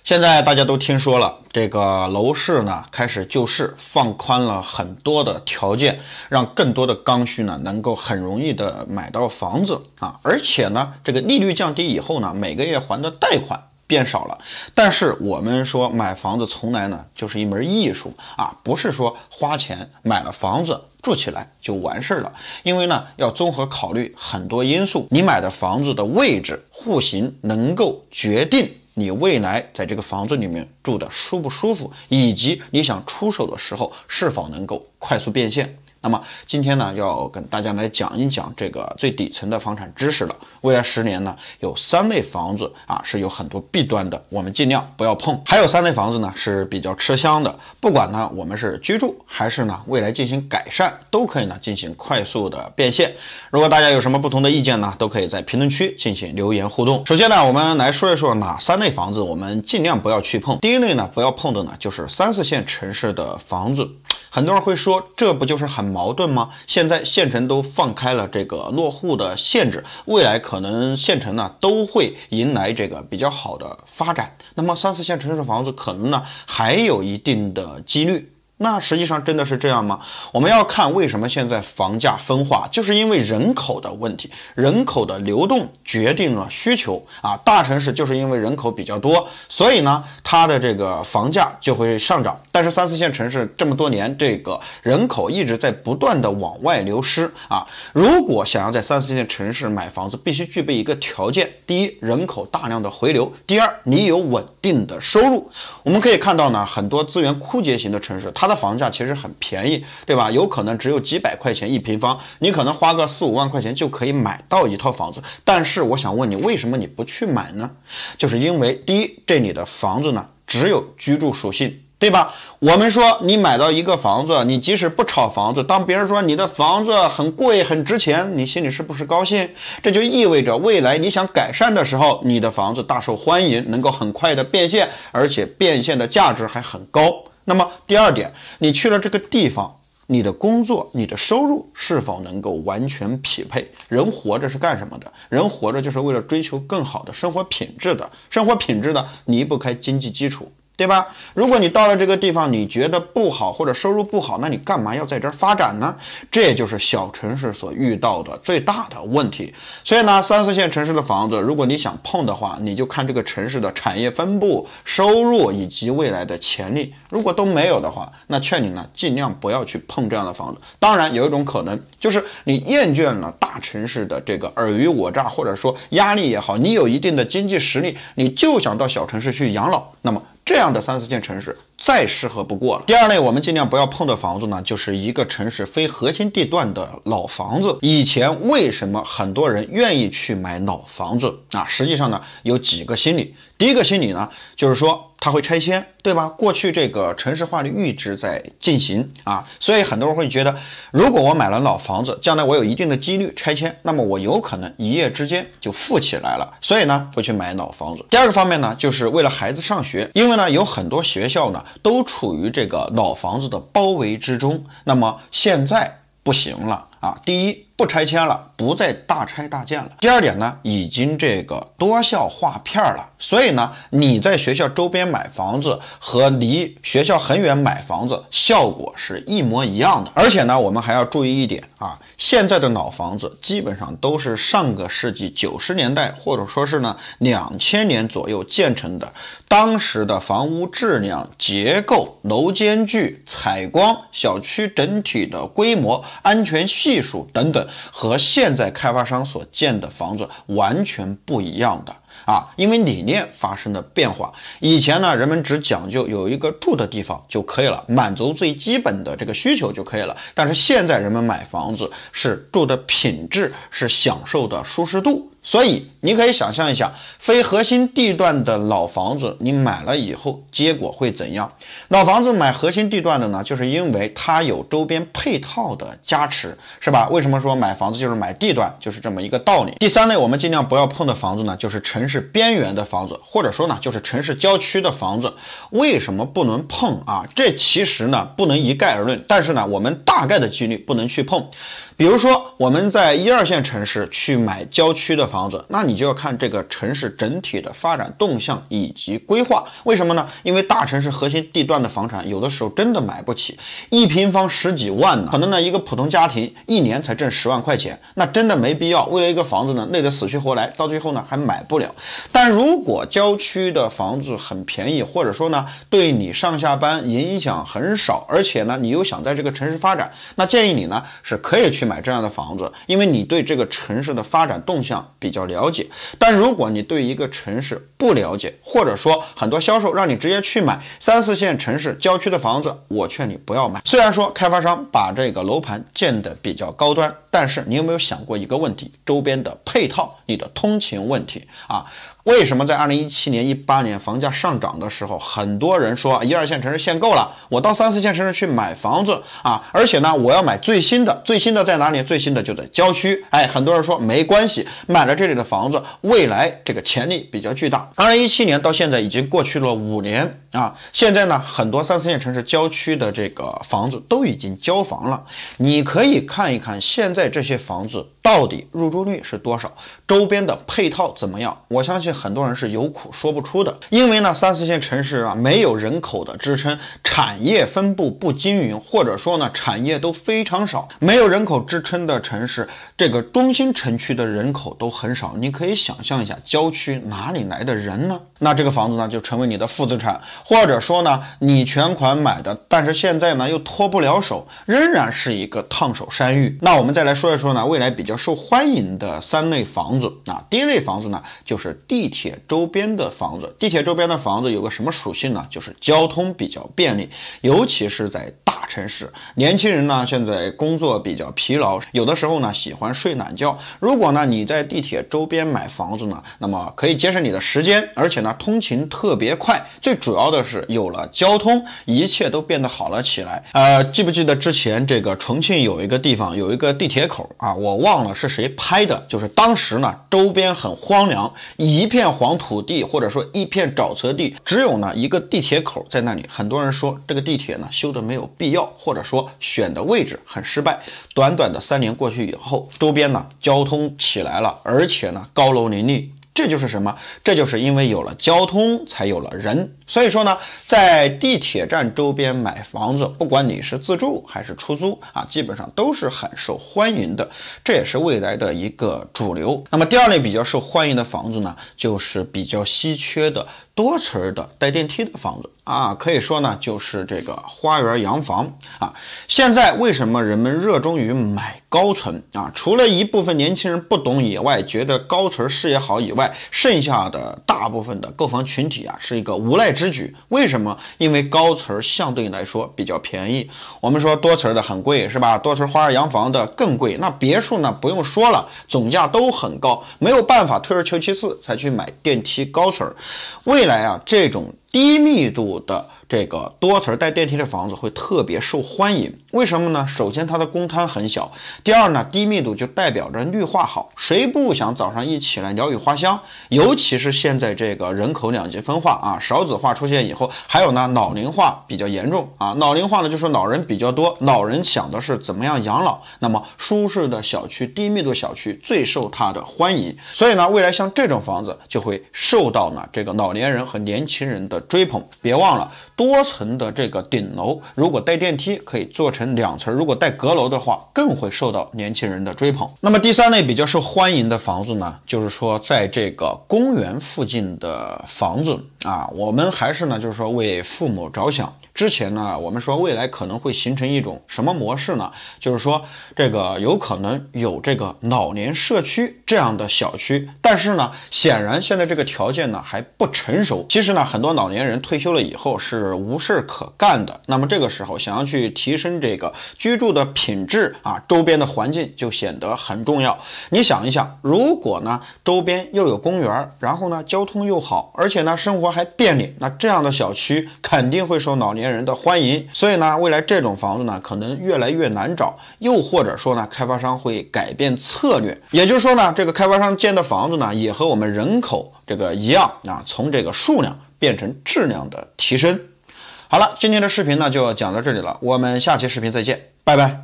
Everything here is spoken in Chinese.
现在大家都听说了，这个楼市呢开始救市，放宽了很多的条件，让更多的刚需呢能够很容易的买到房子啊，而且呢这个利率降低以后呢，每个月还的贷款变少了。但是我们说买房子从来呢就是一门艺术啊，不是说花钱买了房子住起来就完事了，因为呢要综合考虑很多因素，你买的房子的位置、户型能够决定你未来在这个房子里面住的舒不舒服，以及你想出手的时候是否能够快速变现。那么今天呢，要跟大家来讲一讲这个最底层的房产知识了。未来10年呢，有3类房子啊是有很多弊端的，我们尽量不要碰。还有3类房子呢是比较吃香的，不管呢我们是居住还是呢未来进行改善，都可以呢进行快速的变现。如果大家有什么不同的意见呢，都可以在评论区进行留言互动。首先呢，我们来说一说哪3类房子我们尽量不要去碰。第一类呢，不要碰的呢就是3、4线城市的房子。很多人会说，这不就是很矛盾吗？现在县城都放开了这个落户的限制，未来可能县城呢都会迎来这个比较好的发展，那么3、4线城市房子可能呢还有一定的几率。那实际上真的是这样吗？我们要看为什么现在房价分化，就是因为人口的问题，人口的流动决定了需求啊。大城市就是因为人口比较多，所以呢它的这个房价就会上涨。但是3、4线城市这么多年，这个人口一直在不断的往外流失啊。如果想要在3、4线城市买房子，必须具备一个条件：第一，人口大量的回流；第二，你有稳定的收入。我们可以看到呢，很多资源枯竭型的城市，它的房价其实很便宜，对吧？有可能只有几百块钱一平方，你可能花个4、5万块钱就可以买到一套房子。但是我想问你，为什么你不去买呢？就是因为第一，这里的房子呢只有居住属性，对吧？我们说你买到一个房子，你即使不炒房子，当别人说你的房子很贵很值钱，你心里是不是高兴？这就意味着未来你想改善的时候，你的房子大受欢迎，能够很快的变现，而且变现的价值还很高。那么第二点，你去了这个地方，你的工作、你的收入是否能够完全匹配？人活着是干什么的？人活着就是为了追求更好的生活品质的，生活品质的离不开经济基础，对吧？如果你到了这个地方你觉得不好或者收入不好，那你干嘛要在这儿发展呢？这也就是小城市所遇到的最大的问题。所以呢，3、4线城市的房子，如果你想碰的话，你就看这个城市的产业分布、收入以及未来的潜力。如果都没有的话，那劝你呢尽量不要去碰这样的房子。当然有一种可能，就是你厌倦了大城市的这个尔虞我诈，或者说压力也好，你有一定的经济实力，你就想到小城市去养老，那么这样的3、4线城市再适合不过了。第二类我们尽量不要碰的房子呢，就是一个城市非核心地段的老房子。以前为什么很多人愿意去买老房子啊？实际上呢有几个心理。第一个心理呢，就是说它会拆迁，对吧？过去这个城市化的一直在进行啊，所以很多人会觉得，如果我买了老房子，将来我有一定的几率拆迁，那么我有可能一夜之间就富起来了，所以呢会去买老房子。第二个方面呢，就是为了孩子上学，因为呢有很多学校呢都处于这个老房子的包围之中，那么现在不行了啊！第一，不拆迁了，不再大拆大建了。第二点呢，已经这个多校划片了，所以呢，你在学校周边买房子和离学校很远买房子效果是一模一样的。而且呢，我们还要注意一点啊，现在的老房子基本上都是上个世纪90年代或者说是呢2000年左右建成的，当时的房屋质量、结构、楼间距、采光、小区整体的规模、安全系数等等，和现在开发商所建的房子完全不一样的啊，因为理念发生了变化。以前呢，人们只讲究有一个住的地方就可以了，满足最基本的这个需求就可以了。但是现在人们买房子是住的品质，是享受的舒适度。所以你可以想象一下，非核心地段的老房子你买了以后结果会怎样？老房子买核心地段的呢，就是因为它有周边配套的加持，是吧？为什么说买房子就是买地段，就是这么一个道理。第三类我们尽量不要碰的房子呢，就是城市边缘的房子，或者说呢就是城市郊区的房子。为什么不能碰啊？这其实呢不能一概而论，但是呢我们大概的几率不能去碰。比如说我们在1、2线城市去买郊区的房子，那你就要看这个城市整体的发展动向以及规划。为什么呢？因为大城市核心地段的房产有的时候真的买不起，1平方10几万呢，可能呢一个普通家庭1年才挣10万块钱，那真的没必要为了一个房子呢累得死去活来，到最后呢还买不了。但如果郊区的房子很便宜，或者说呢对你上下班影响很少，而且呢你又想在这个城市发展，那建议你呢是可以去买这样的房子，因为你对这个城市的发展动向比较了解。但如果你对一个城市不了解，或者说很多销售让你直接去买3、4线城市郊区的房子，我劝你不要买。虽然说开发商把这个楼盘建得比较高端，但是你有没有想过一个问题，周边的配套，你的通勤问题啊？为什么在2017年、18年房价上涨的时候，很多人说1、2线城市限购了，我到3、4线城市去买房子啊？而且呢，我要买最新的，最新的在哪里？最新的就在郊区。很多人说没关系，买了这里的房子，未来这个潜力比较巨大。2017年到现在已经过去了5年啊，现在呢，很多3、4线城市郊区的这个房子都已经交房了，你可以看一看现在这些房子到底入住率是多少，周边的配套怎么样？我相信很多人是有苦说不出的，因为呢3、4线城市啊没有人口的支撑，产业分布不均匀，或者说呢产业都非常少，没有人口支撑的城市，这个中心城区的人口都很少，你可以想象一下郊区哪里来的人呢？那这个房子呢就成为你的负资产，或者说呢你全款买的，但是现在呢又脱不了手，仍然是一个烫手山芋。那我们再来说一说呢未来比较受欢迎的3类房子啊。第一类房子呢就是地铁周边的房子。地铁周边的房子有个什么属性呢？就是交通比较便利，尤其是在大城市。年轻人呢现在工作比较疲劳，有的时候呢喜欢睡懒觉，如果呢你在地铁周边买房子呢，那么可以节省你的时间，而且呢通勤特别快，最主要的是有了交通，一切都变得好了起来。记不记得之前这个重庆有一个地方有一个地铁口啊，我忘了是谁拍的，就是当时呢周边很荒凉，一片黄土地，或者说一片沼泽地，只有呢一个地铁口在那里。很多人说这个地铁呢修的没有必要，或者说选的位置很失败。短短的3年过去以后，周边呢交通起来了，而且呢高楼林立。这就是什么？这就是因为有了交通才有了人。所以说呢在地铁站周边买房子，不管你是自住还是出租啊，基本上都是很受欢迎的，这也是未来的一个主流。那么第2类比较受欢迎的房子呢，就是比较稀缺的多层的带电梯的房子啊，可以说呢就是这个花园洋房啊。现在为什么人们热衷于买高层啊？除了一部分年轻人不懂以外，觉得高层视野好以外，剩下的大部分的购房群体啊是一个无赖之举。为什么？因为高层相对来说比较便宜。我们说多层的很贵是吧？多层花园洋房的更贵，那别墅呢不用说了，总价都很高，没有办法退而求其次才去买电梯高层。未来啊这种低密度的这个多层带电梯的房子会特别受欢迎。为什么呢？首先它的公摊很小，第二呢低密度就代表着绿化好，谁不想早上一起来鸟语花香？尤其是现在这个人口2极分化啊，少子化出现以后，还有呢老龄化比较严重啊。老龄化呢就是老人比较多，老人想的是怎么样养老，那么舒适的小区、低密度小区最受它的欢迎。所以呢未来像这种房子就会受到呢这个老年人和年轻人的追捧。别忘了多层的这个顶楼如果带电梯可以做成2层，如果带阁楼的话更会受到年轻人的追捧。那么第3类比较受欢迎的房子呢，就是说在这个公园附近的房子啊，我们还是呢就是说为父母着想。之前呢我们说未来可能会形成一种什么模式呢？就是说这个有可能有这个老年社区这样的小区，但是呢显然现在这个条件呢还不成熟。其实呢很多老年人退休了以后是无事可干的，那么这个时候想要去提升这个居住的品质啊，周边的环境就显得很重要。你想一想，如果呢周边又有公园，然后呢交通又好，而且呢生活还便利，那这样的小区肯定会受老年人的欢迎。所以呢未来这种房子呢可能越来越难找，又或者说呢开发商会改变策略，也就是说呢这个开发商建的房子呢也和我们人口这个一样啊，从这个数量变成质量的提升。好了，今天的视频呢就讲到这里了，我们下期视频再见，拜拜。